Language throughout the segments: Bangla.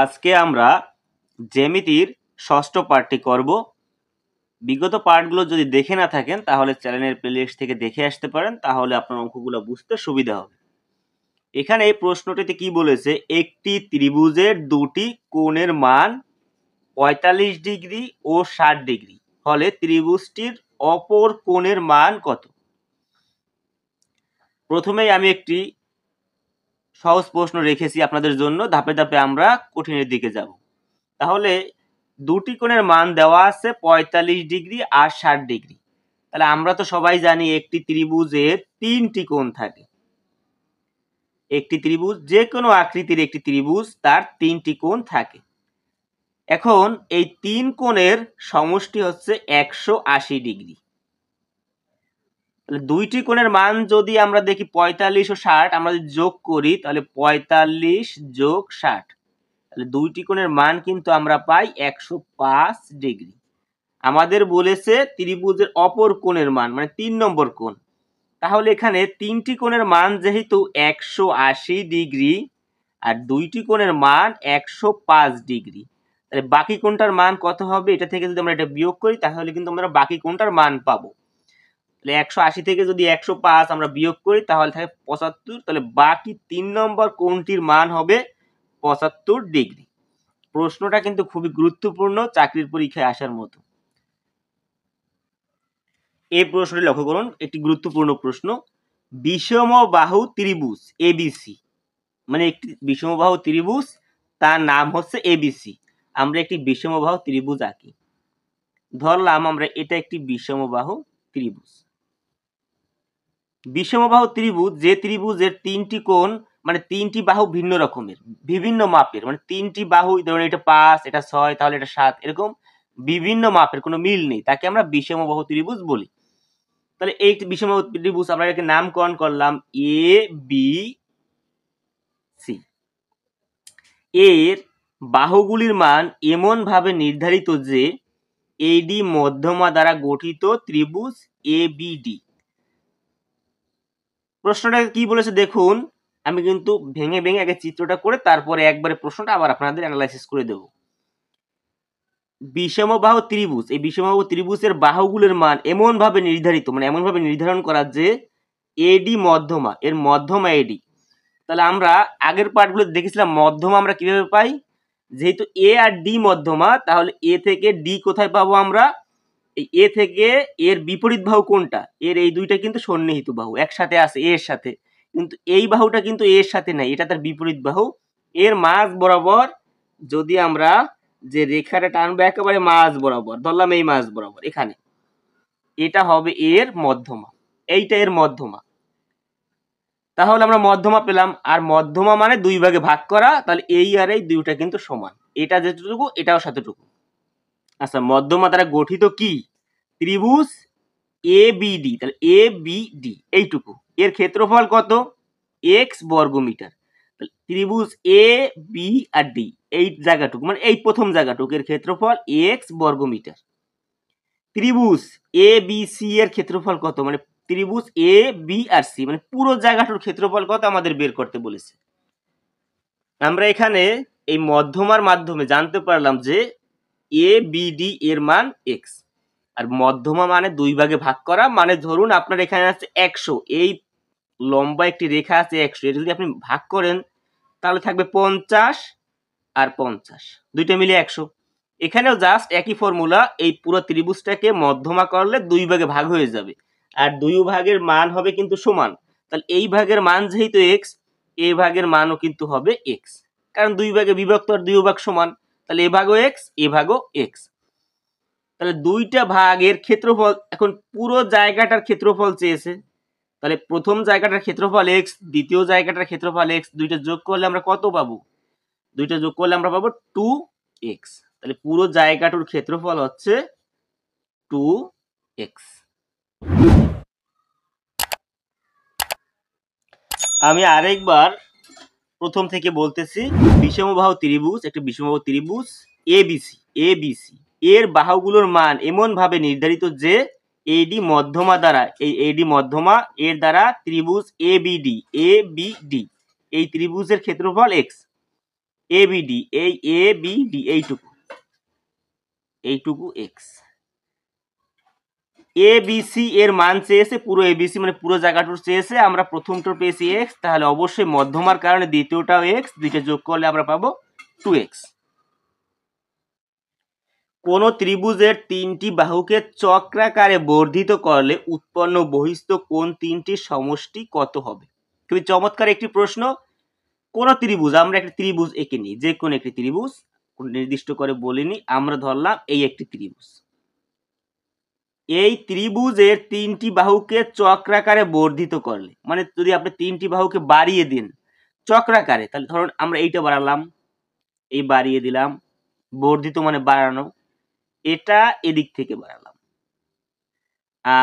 আজকে আমরা জ্যামিতির ষষ্ঠ পার্টটি করব। বিগত পার্টগুলো যদি দেখে না থাকেন তাহলে চ্যানেলের প্লেলিস্ট থেকে দেখে আসতে পারেন, তাহলে আপনার অঙ্কগুলো বুঝতে সুবিধা হবে। এখানে এই প্রশ্নটিতে কি বলেছে, একটি ত্রিভুজের দুটি কোণের মান ৪৫ ডিগ্রি ও ৬০ ডিগ্রি হলে ত্রিভুজটির অপর কোণের মান কত? প্রথমেই আমি একটি সহজ প্রশ্ন রেখেছি আপনাদের জন্য, ধাপে ধাপে আমরা কঠিনের দিকে যাব। তাহলে দুটি কোণের মান দেওয়া আছে ৪৫ ডিগ্রি আর ৬০ ডিগ্রি। তাহলে আমরা তো সবাই জানি একটি ত্রিভুজের তিনটি কোণ থাকে। একটি ত্রিভুজ, যে কোনো আকৃতির একটি ত্রিভুজ, তার তিনটি কোণ থাকে। এখন এই তিন কোণের সমষ্টি হচ্ছে ১৮০ ডিগ্রি। তাহলে দুইটি কোণের মান যদি আমরা দেখি ৪৫ ও ৬০, আমরা যদি যোগ করি তাহলে ৪৫ যোগ ৬০, তাহলে দুইটি কোণের মান কিন্তু আমরা পাই ১০৫ ডিগ্রি। আমাদের বলেছে ত্রিভুজের অপর কোণের মান, মানে ৩ নম্বর কোণ। তাহলে এখানে তিনটি কোণের মান যেহেতু ১৮০ ডিগ্রি আর দুইটি কোণের মান ১০৫ ডিগ্রি, তাহলে বাকি কোণটার মান কত হবে? এটা থেকে যদি আমরা এটা বিয়োগ করি তাহলে কিন্তু আমরা বাকি কোণটার মান পাবো। তাহলে ১৮০ থেকে যদি ১০৫ আমরা বিয়োগ করি তাহলে থাকে ৭৫। তাহলে বাকি ৩ নম্বর কোণটির মান হবে ৭৫ ডিগ্রি। প্রশ্নটা কিন্তু খুবই গুরুত্বপূর্ণ, চাকরির পরীক্ষায় আসার মতো। এই প্রশ্নটি লক্ষ্য করুন, একটি গুরুত্বপূর্ণ প্রশ্ন। বিষমবাহু ত্রিভুজ এবিসি, মানে একটি বিষমবাহু ত্রিভুজ, তার নাম হচ্ছে এবিসি। আমরা একটি বিষমবাহু ত্রিভুজ আঁকি। ধরলাম আমরা এটা একটি বিষমবাহু ত্রিভুজ। বিষমবাহু ত্রিভুজ, যে ত্রিভুজের তিনটি কোণ, মানে তিনটি বাহু ভিন্ন রকমের, বিভিন্ন মাপের, মানে তিনটি বাহু, ধরুন এটা ৫, এটা ৬, তাহলে এটা ৭, এরকম বিভিন্ন মাপের, কোনো মিল নেই, তাকে আমরা বিষমবাহু ত্রিভুজ বলি। তাহলে এই বিষমবাহু ত্রিভুজ আমরা এটাকে নামকরণ করলাম এ বি সি। এর বাহুগুলির মান এমন ভাবে নির্ধারিত যে এডি মধ্যমা দ্বারা গঠিত ত্রিভুজ এবিডি। প্রশ্নটা কি বলেছে দেখুন, আমি কিন্তু ভেঙে ভেঙে আগে চিত্রটা করে তারপরে একবারে প্রশ্নটা আবার আপনাদের অ্যানালাইসিস করে দেব। বিষমবাহু ত্রিভুজ, এই বিষমবাহু ত্রিভুজের বাহুগুলোর মান এমন ভাবে নির্ধারিত, মানে এমন ভাবে নির্ধারণ করা যে এডি মধ্যমা, এর মধ্যমা এডি। তাহলে আমরা আগের পার্টগুলো দেখেছিলাম মধ্যমা আমরা কিভাবে পাই, যেহেতু এ আর ডি মধ্যমা, তাহলে এ থেকে ডি কোথায় পাবো আমরা? এই এ থেকে এর বিপরীত বাহু কোনটা? এর এই দুইটা কিন্তু সন্নিহিত বাহু, একসাথে আছে এর সাথে, কিন্তু এই বাহুটা কিন্তু এর সাথে নাই, এটা তার বিপরীত বাহু। এর মাঝ বরাবর যদি আমরা যে রেখাটা টানবো একেবারে মাঝ বরাবর, ধরলাম এই মাঝ বরাবর, এখানে এটা হবে এর মধ্যমা, এইটা এর মধ্যমা। তাহলে আমরা মধ্যমা পেলাম, আর মধ্যমা মানে দুই ভাগে ভাগ করা, তাহলে এই আর এই দুইটা কিন্তু সমান, এটা যেটুকু এটাও সাথেটুকু। আচ্ছা, মধ্যমা দ্বারা গঠিত কি? ত্রিভুজ এবিডি। তাহলে এবিডি এইটুকু, এর ক্ষেত্রফল কত? এক্স বর্গমিটার। ত্রিভুজ এ বি আর ডি, এই জায়গাটুকু মানে এই প্রথম জায়গাটুকু, এর ক্ষেত্রফল এক্স বর্গমিটার। ত্রিভুজ এ বি সি এর ক্ষেত্রফল কত? মানে ত্রিভুজ এ বি আর সি, মানে পুরো জায়গাটার ক্ষেত্রফল কত আমাদের বের করতে বলেছে। আমরা এখানে এই মধ্যমার মাধ্যমে জানতে পারলাম যে এ বি ডি এর মান এক্স, আর মধ্যমা মানে দুই ভাগে ভাগ করা, মানে ধরুন আপনার এখানে আছে ১০০, এই লম্বা একটি রেখা আছে ১০০, এটা যদি আপনি ভাগ করেন তাহলে থাকবে ৫০ আর ৫০, দুইটা মিলে ১০০। এখানেও জাস্ট একই ফর্মুলা, এই পুরো ত্রিভুজটাকে মধ্যমা করলে দুই ভাগে ভাগ হয়ে যাবে, আর দুই ভাগের মান হবে কিন্তু সমান। তাহলে এই ভাগের মান যেহেতু এক্স, এই ভাগের মানও কিন্তু হবে এক্স, কারণ দুই ভাগে বিভক্ত আর দুই ভাগ সমান, তাহলে এ ভাগও এক্স, এ ভাগও এক্স। তাহলে দুইটা ভাগের ক্ষেত্রফল, এখন পুরো জায়গাটার ক্ষেত্রফল চেয়েছে, তাহলে প্রথম জায়গাটার ক্ষেত্রফল এক্স, দ্বিতীয় জায়গাটার ক্ষেত্রফল এক্স, দুইটা যোগ করলে আমরা কত পাবো? দুইটা যোগ করলে আমরা পাবো 2x। তাহলে পুরো জায়গাটার ক্ষেত্রফল হচ্ছে 2x। আমি আরেকবার প্রথম থেকে বলতেছি, বিষমবাহু ত্রিভুজ, একটা বিষমবাহু ত্রিভুজ এবিসি, এবিসি এর বাহুগুলোর মান এমন ভাবে নির্ধারিত যে এডি মধ্যমা দ্বারা, এই এডি মধ্যমা এর দ্বারা ত্রিভুজ এবিডি, এবিডি এই ত্রিভুজের ক্ষেত্রফল এক্স। এবিডি, এই এবিডি এইটুকু এক্স। এবিসি এর মান চেয়েছে, পুরো এবিসি মানে পুরো জায়গাটুকু চেয়েছে, আমরা প্রথমটার পেয়েছি এক্স, তাহলে অবশ্যই মধ্যমার কারণে দ্বিতীয়টাও এক্স, দুইটা যোগ করলে আমরা পাবো 2x। কোন ত্রিভুজের তিনটি বাহুকে চক্রাকারে বর্ধিত করলে উৎপন্ন বহিস্থ কোণ তিনটির সমষ্টি কত হবে? খুবই চমৎকার একটি প্রশ্ন। কোন ত্রিভুজ, আমরা একটা ত্রিভুজ এঁকে নিই, যে কোনো একটি ত্রিভুজ, নির্দিষ্ট করে বলিনি, আমরা ধরলাম এই একটি ত্রিভুজ। এই ত্রিভুজের তিনটি বাহুকে চক্রাকারে বর্ধিত করলে, মানে যদি আপনি তিনটি বাহুকে বাড়িয়ে দিন চক্রাকারে, তাহলে ধরুন আমরা এইটা বাড়ালাম, এই বাড়িয়ে দিলাম, বর্ধিত মানে বাড়ানো, এটা এদিক থেকে বাড়ালাম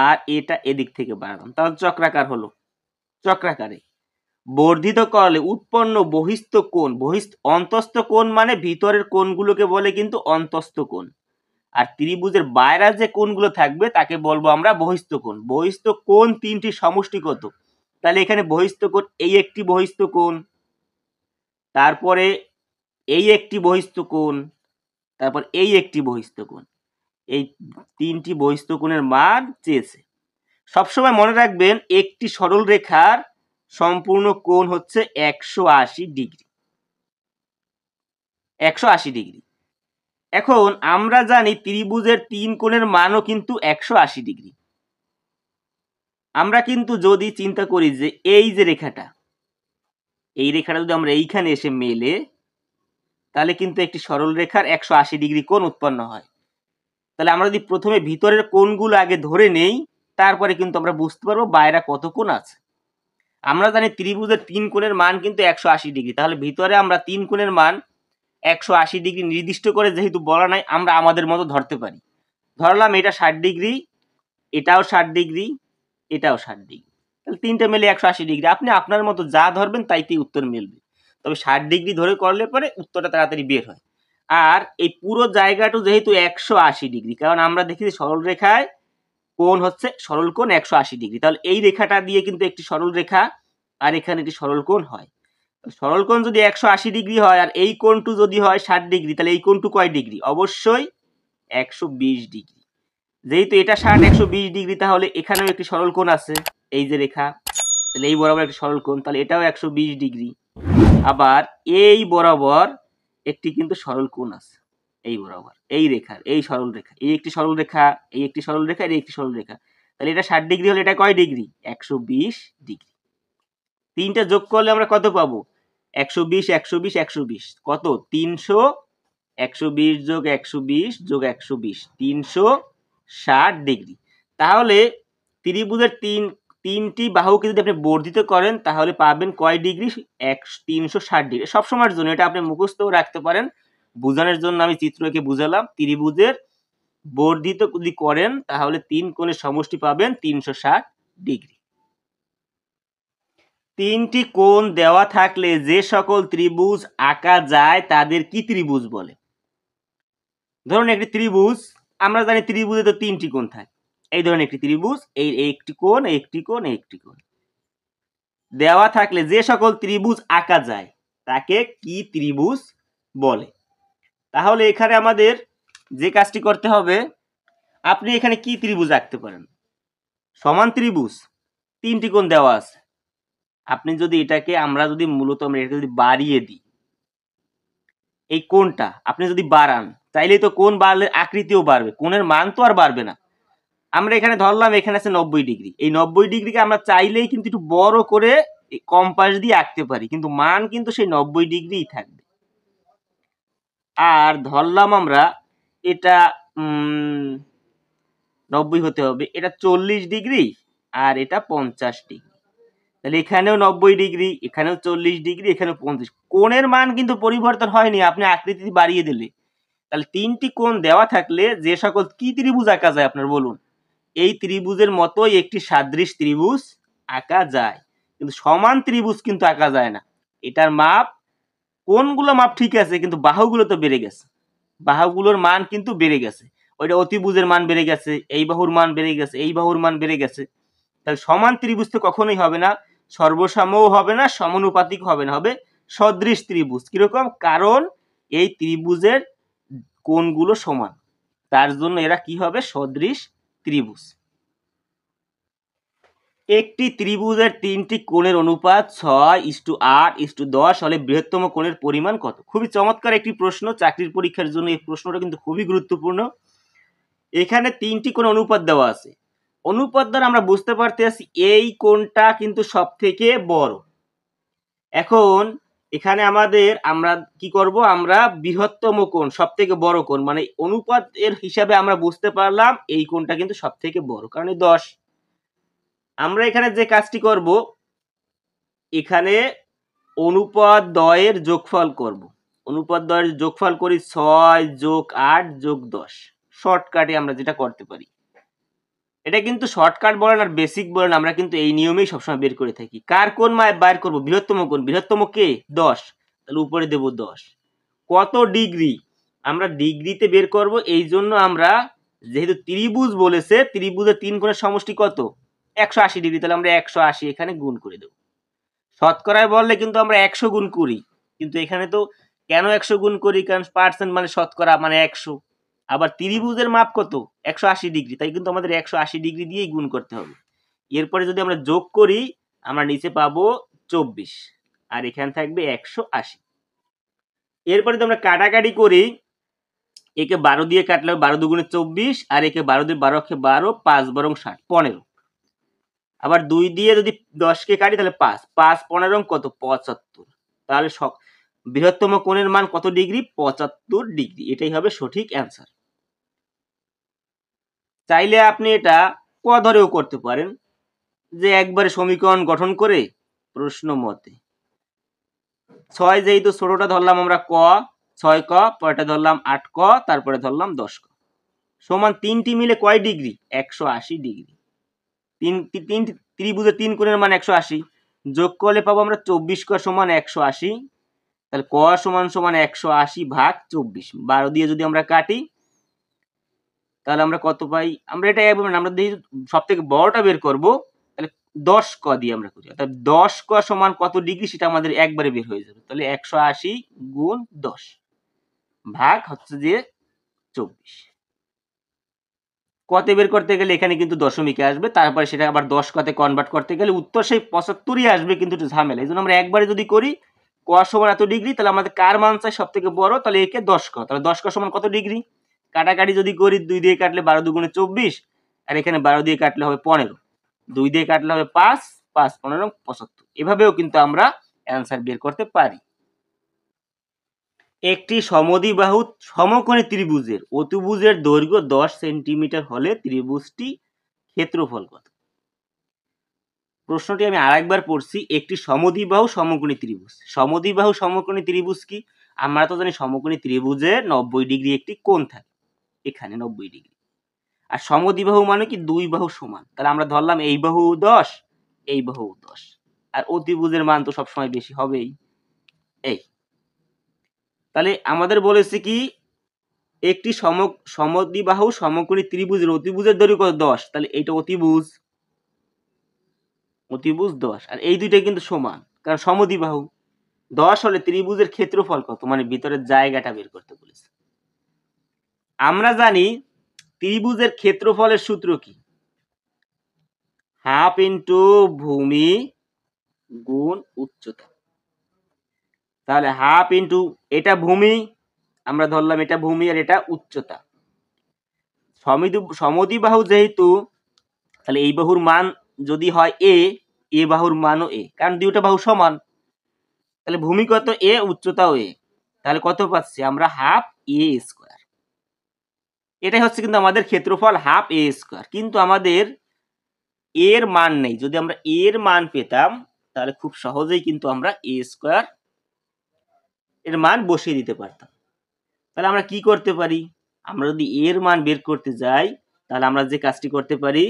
আর এটা এদিক থেকে বাড়ালাম, তাহলে চক্রাকার হলো। চক্রাকারে বর্ধিত করলে উৎপন্ন বহিস্থ কোণ, অন্তস্থ কোণ মানে ভিতরের কোণগুলোকে বলে কিন্তু অন্তস্থ কোণ, আর ত্রিভুজের বাইরে যে কোণগুলো থাকবে তাকে বলবো আমরা বহিস্থ কোণ। বহিস্থ কোণ তিনটি সমষ্টি কত? তাহলে এখানে বহিস্থ কোণ, এই একটি বহিস্থ কোণ, তারপরে এই একটি বহিস্থ কোণ, তারপর এই একটি বহিস্থ কোণ, এই তিনটি বহিস্থ কোণের মান চেয়েছে। সবসময় মনে রাখবেন একটি সরল রেখার সম্পূর্ণ কোণ হচ্ছে 180 ডিগ্রি। 180 ডিগ্রি। এখন আমরা জানি ত্রিভুজের তিন কোণের মানও কিন্তু 180 ডিগ্রি। আমরা কিন্তু যদি চিন্তা করি যে এই যে রেখাটা, এই রেখাটা যদি আমরা এইখানে এসে মেলে, তাহলে কিন্তু একটি সরল রেখার 180 ডিগ্রি কোণ উৎপন্ন হয়। তাহলে আমরা যদি প্রথমে ভিতরের কোণগুলো আগে ধরে নেই, তারপরে কিন্তু আমরা বুঝতে পারবো বাইরে কত কোণ আছে। আমরা জানি ত্রিভুজের তিন কোণের মান কিন্তু 180 ডিগ্রি, তাহলে ভিতরে আমরা তিন কোণের মান 180 ডিগ্রি নির্দিষ্ট করে যেহেতু বলা নাই, আমরা আমাদের মতো ধরতে পারি। ধরলাম এটা 60 ডিগ্রি, এটাও 60 ডিগ্রি, এটাও 60 ডিগ্রি, তাহলে তিনটা মিলে 180 ডিগ্রি। আপনি আপনার মতো যা ধরবেন তাইতেই উত্তর মিলবে, তবে 60 ডিগ্রি ধরে করলে পরে উত্তরটা তাড়াতাড়ি বের হয়। আর এই পুরো জায়গাটা যেহেতু 180 ডিগ্রি, কারণ আমরা দেখি সরল রেখায় কোণ হচ্ছে সরল কোণ 180 ডিগ্রি, তাহলে এই রেখাটা দিয়ে কিন্তু একটি সরল রেখা আর এখানে একটি সরল কোণ হয়। সরল কোণ যদি 180 ডিগ্রি হয় আর এই কোণটু যদি হয় 60 ডিগ্রি, তাহলে এই কোণটু কয় ডিগ্রি? অবশ্যই 120 ডিগ্রি। যেহেতু এটা 60, 120 ডিগ্রি, তাহলে এখানেও একটি সরল কোণ আছে, এই যে রেখা, তাহলে এই বরাবর একটি সরল কোণ, তাহলে এটাও 120 ডিগ্রি। আবার এই বরাবর একটি কিন্তু সরল কোণ আছে, এই বরাবর, এই রেখার, এই সরল রেখা, এই একটি সরল রেখা, এই একটি সরল রেখা, এই একটি সরল রেখা, তাহলে এটা 60 ডিগ্রি হলে এটা কয় ডিগ্রি? 120 ডিগ্রি। তিনটা যোগ করলে আমরা কত পাবো? 120, 120, 120, কত? 300। 120 যোগ 120 যোগ 120, 360 ডিগ্রি। তাহলে ত্রিভুজের তিনটি বাহুকে যদি আপনি বর্ধিত করেন তাহলে পাবেন কয় ডিগ্রি? 360 ডিগ্রি। সবসময়ের জন্য এটা আপনি মুখস্থ রাখতে পারেন, বোঝানোর জন্য আমি চিত্র এঁকে বুঝালাম। ত্রিভুজের বর্ধিত যদি করেন তাহলে তিন কোণের সমষ্টি পাবেন 360 ডিগ্রি। তিনটি কোণ দেওয়া থাকলে যে সকল ত্রিভুজ আঁকা যায় তাদের কি ত্রিভুজ বলে? ধরুন একটি ত্রিভুজ, আমরা জানি ত্রিভুজে তো তিনটি কোণ থাকে। এই ধরনের একটি ত্রিভুজ, এই একটি কোণ, একটি কোণ, একটি কোণ দেওয়া থাকলে যে সকল ত্রিভুজ আঁকা যায় তাকে কি ত্রিভুজ বলে? তাহলে এখানে আমাদের যে কাজটি করতে হবে, আপনি এখানে কি ত্রিভুজ আঁকতে পারেন? সমান ত্রিভুজ, তিনটি কোণ দেওয়া আছে। আপনি যদি এটাকে, আমরা যদি মূলত আমরা এটা যদি বাড়িয়ে দিই, এই কোণটা আপনি যদি বাড়ান, চাইলেই তো কোণ বাড়লে আকৃতিও বাড়বে, কোণের মান তো আর বাড়বে না। আমরা এখানে ধরলাম এখানে আছে 90 ডিগ্রি, এই 90 ডিগ্রিকে আমরা চাইলেই কিন্তু একটু বড় করে কম্পাস দিয়ে আঁকতে পারি, কিন্তু মান কিন্তু সেই 90 ডিগ্রিই থাকবে। আর ধরলাম আমরা এটা 90 হতে হবে, এটা 40 ডিগ্রি আর এটা 50 ডিগ্রি, তাহলে এখানেও 90 ডিগ্রি, এখানেও 40 ডিগ্রি, এখানেও 50। কোণের মান কিন্তু পরিবর্তন হয়নি, আপনি আকৃতি বাড়িয়ে দিলে। তাহলে তিনটি কোণ দেওয়া থাকলে যে সকল কি ত্রিভুজ আঁকা যায় আপনার বলুন? এই ত্রিভুজের মতোই একটি সাদৃশ ত্রিভুজ আঁকা যায়, কিন্তু সমান ত্রিভুজ কিন্তু আঁকা যায় না। এটার মাপ, কোণগুলো মাপ ঠিক আছে, কিন্তু বাহুগুলো তো বেড়ে গেছে, বাহুগুলোর মান কিন্তু বেড়ে গেছে। ওইটা অতিভুজের মান বেড়ে গেছে, এই বাহুর মান বেড়ে গেছে, এই বাহুর মান বেড়ে গেছে। তাহলে সমান ত্রিভুজ তো কখনোই হবে না, সর্বসমও হবে না, সমানুপাতিক হবে না, হবে সদৃশ ত্রিভুজ। কিরকম? কারণ এই ত্রিভুজের কোণগুলো সমান, তার জন্য এরা কি হবে? সদৃশ ত্রিভুজ। একটি ত্রিভুজের তিনটি কোণের অনুপাত 6:8:10 হলে বৃহত্তম কোণের পরিমাণ কত? খুবই চমৎকার একটি প্রশ্ন, চাকরির পরীক্ষার জন্য এই প্রশ্নটা কিন্তু খুবই গুরুত্বপূর্ণ। এখানে তিনটি কোণ অনুপাত দেওয়া আছে, অনুপাত দ্বারা আমরা বুঝতে পারতেছি এই কোণটা কিন্তু সব থেকে বড়। এখন এখানে আমরা কি করব? আমরা বৃহত্তম কোণ, সব থেকে বড় কোণ, মানে অনুপাত এর হিসাবে আমরা বুঝতে পারলাম এই কোণটা কিন্তু সব থেকে বড়, কারণ 10। আমরা এখানে যে কাজটি করব, এখানে অনুপাত দ্বয়ের যোগফল করব। অনুপাত দ্বয়ের যোগফল করি 6+8+10। শর্টকাটে আমরা যেটা করতে পারি, এটা কিন্তু শর্টকাট বলেন আর বেসিক বলেন, আমরা কিন্তু এই নিয়মেই সবসময় বের করে থাকি। কার কোণ বাইর করব? বৃহত্তম কোণ। বৃহত্তম কে? 10, তাহলে উপরে দেব 10। কত ডিগ্রি? আমরা ডিগ্রিতে বের করব, এই জন্য আমরা যেহেতু ত্রিভুজ বলেছে, ত্রিভুজের তিন কোণের সমষ্টি কত? 180 ডিগ্রি, তাহলে আমরা 180 এখানে গুণ করে দেব। শতকরায় বললে কিন্তু আমরা 100 গুণ করি, কিন্তু এখানে তো কেন 100 গুণ করি? কারণ পার্সেন্ট মানে শতকরা, মানে 100। আবার ত্রিভুজের মাপ কত? 180 ডিগ্রি, তাই কিন্তু আমাদের 180 ডিগ্রি দিয়েই গুণ করতে হবে। এরপরে যদি আমরা যোগ করি, আমরা নিচে পাবো 24, আর এখানে থাকবে 180। এরপরে যদি আমরা কাটাকাটি করি, একে 12 দিয়ে কাটলে 12 দুগুণে 24, আর একে 12 দিয়ে 12 কে 12, 5 বরং 60, 15। আবার 2 দিয়ে যদি 10 কে কাটি তাহলে 5, 5 15 কত? 75। তাহলে বৃহত্তম কোণের মান কত ডিগ্রি? 75 ডিগ্রি। এটাই হবে সঠিক অ্যান্সার। চাইলে আপনি এটা ক ধরেও করতে পারেন, যে একবারে সমীকরণ গঠন করে প্রশ্ন মতে 6 যেহেতু ছোটটা ধরলাম আমরা ক, 6 ক, পরেরটা ধরলাম 8 ক, তারপরে ধরলাম 10 ক, সমান তিনটি মিলে কয় ডিগ্রি? 180 ডিগ্রি। তিন ত্রিভুজের তিন কোণের মান 180, যোগ করলে পাবো আমরা 24 ক সমান 180। তাহলে ক সমান 180 ভাগ 24, 12 দিয়ে যদি আমরা কাটি তাহলে আমরা কত পাই? আমরা এটা একভাবে আমরা সব থেকে বড়টা বের করব, তাহলে 10 ক দিয়ে আমরা করি, অর্থাৎ 10 ক সমান কত ডিগ্রি সেটা আমাদের একবারে বের হয়ে যাবে। তাহলে 180 গুণ 10 ভাগ হচ্ছে যে 24। কতে বের করতে গেলে এখানে কিন্তু দশমিকে আসবে, তারপরে সেটা আবার 10 কতে কনভার্ট করতে গেলে উত্তর সেই 75ই আসবে, কিন্তু একটু ঝামেলা। এই জন্য আমরা একবারে যদি করি ক সমান এত ডিগ্রি, তাহলে আমাদের কার মান চাই সব থেকে বড়, তাহলে একে 10 ক, তাহলে 10 ক সমান কত ডিগ্রি? কাটাকাটি যদি করি, 2 দিয়ে কাটলে 12 দুগুণে 24, আর এখানে 12 দিয়ে কাটলে হবে 15, 2 দিয়ে কাটলে হবে 5, 5 15 75। এভাবেও কিন্তু আমরা অ্যান্সার বের করতে পারি। একটি সমদ্বিবাহু সমকোণী ত্রিভুজের অতিভুজের দৈর্ঘ্য 10 সেন্টিমিটার হলে ত্রিভুজটি ক্ষেত্রফল কত? প্রশ্নটি আমি আরেকবার পড়ছি। একটি সমদ্বিবাহু সমকোণী ত্রিভুজ। সমদ্বিবাহু সমকোণী ত্রিভুজ কি? আমরা তো জানি সমকোণী ত্রিভুজে 90 ডিগ্রি একটি কোণ থাকে, এখানে 90 ডিগ্রি। আর সমদ্বিবাহু মানে কি? দুই বাহু সমান। তাহলে আমরা ধরলাম এই বাহু 10, এই বাহু 10, আর অতিভুজের মান তো সবসময় বেশি হবেই। এই তাহলে আমাদের বলেছে কি, একটি সমদ্বিবাহু সমকোণী ত্রিভুজের অতিভুজের দৈর্ঘ্য কত? 10, তাহলে এইটা অতিভুজ, অতিভুজ 10, আর এই দুইটা কিন্তু সমান, কারণ সমদ্বিবাহু। 10 হলে ত্রিভুজের ক্ষেত্রফল কত? মানে ভিতরের জায়গাটা বের করতে বলেছে। আমরা জানি ত্রিভুজের ক্ষেত্রফলের সূত্র কি? হাফ ইন্টু ভূমি গুণ উচ্চতা। তাহলে হাফ ইন্টু, এটা ভূমি, আমরা ধরলাম এটা ভূমি, আর এটা উচ্চতা। সমদ্বিবাহু যেহেতু, তাহলে এই বাহুর মান যদি হয় এ বাহুর মানও এ, কারণ দুইটা বাহু সমান। তাহলে ভূমি কত? এ, উচ্চতাও এ, তাহলে কত পাচ্ছি আমরা? হাফ এ স্কোয়ার। এটাই হচ্ছে কিন্তু আমাদের ক্ষেত্রফল, হাফ এ স্কোয়ার। কিন্তু আমাদের এর মান নেই। যদি আমরা এর মান পেতাম তাহলে খুব সহজেই কিন্তু আমরা এ স্কোয়ার এর মান বসিয়ে দিতে পারতাম। তাহলে আমরা কি করতে পারি? আমরা যদি এর মান বের করতে যাই, তাহলে আমরা যে কাজটি করতে পারি,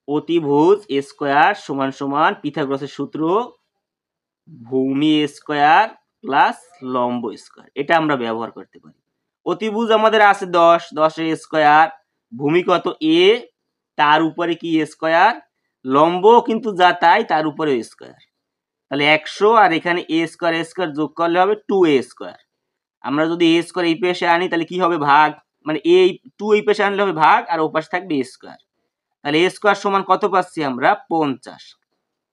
অতিভুজ স্কোয়ার সমান সমান পিথাগোরাসের সূত্র ভূমি স্কোয়ার প্লাস লম্ব স্কোয়ার, এটা আমরা ব্যবহার করতে পারি। অতিভুজ আমাদের আছে 10, 10 এর স্কোয়ার, ভূমি কত? এ, তার উপরে কি স্কোয়ার, লম্ব কিন্তু যা তাই, তার উপরে স্কোয়ার। তাহলে 100 আর এখানে a স্কয়ার যোগ করলে হবে 2a²। আমরা যদি a স্কয়ার এই পাশে আনি তাহলে কি হবে ভাগ, মানে এই 2 এই পাশে আনলে হবে ভাগ আর ও পাশে থাকবে a স্কয়ার। তাহলে a স্কয়ার সমান কত পাচ্ছি আমরা 50।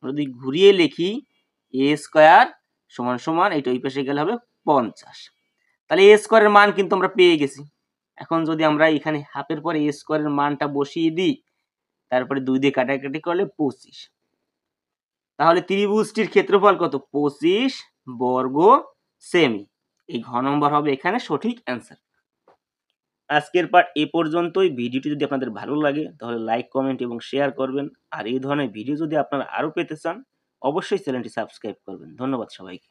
যদি ঘুরিয়ে লিখি a স্কয়ার সমান সমান এইটা ওই পাশে গেলে হবে 50। তাহলে a স্কয়ারের মান কিন্তু আমরা পেয়ে গেছি। এখন যদি আমরা এখানে হাফের পরে a স্কয়ারের মানটা বসিয়ে দিই, তারপরে 2 দিয়ে কাটাকাটি করলে 25। তাহলে ত্রিভুজটির ক্ষেত্রফল কত? 25 বর্গ সেমি। এই ঘ নম্বর হবে এখানে সঠিক অ্যান্সার। আজকের পার্ট এ পর্যন্তই। ভিডিওটি যদি আপনাদের ভালো লাগে তাহলে লাইক, কমেন্ট এবং শেয়ার করবেন। আর এই ধরনের ভিডিও যদি আপনারা আরো পেতে চান অবশ্যই চ্যানেলটি সাবস্ক্রাইব করবেন। ধন্যবাদ সবাইকে।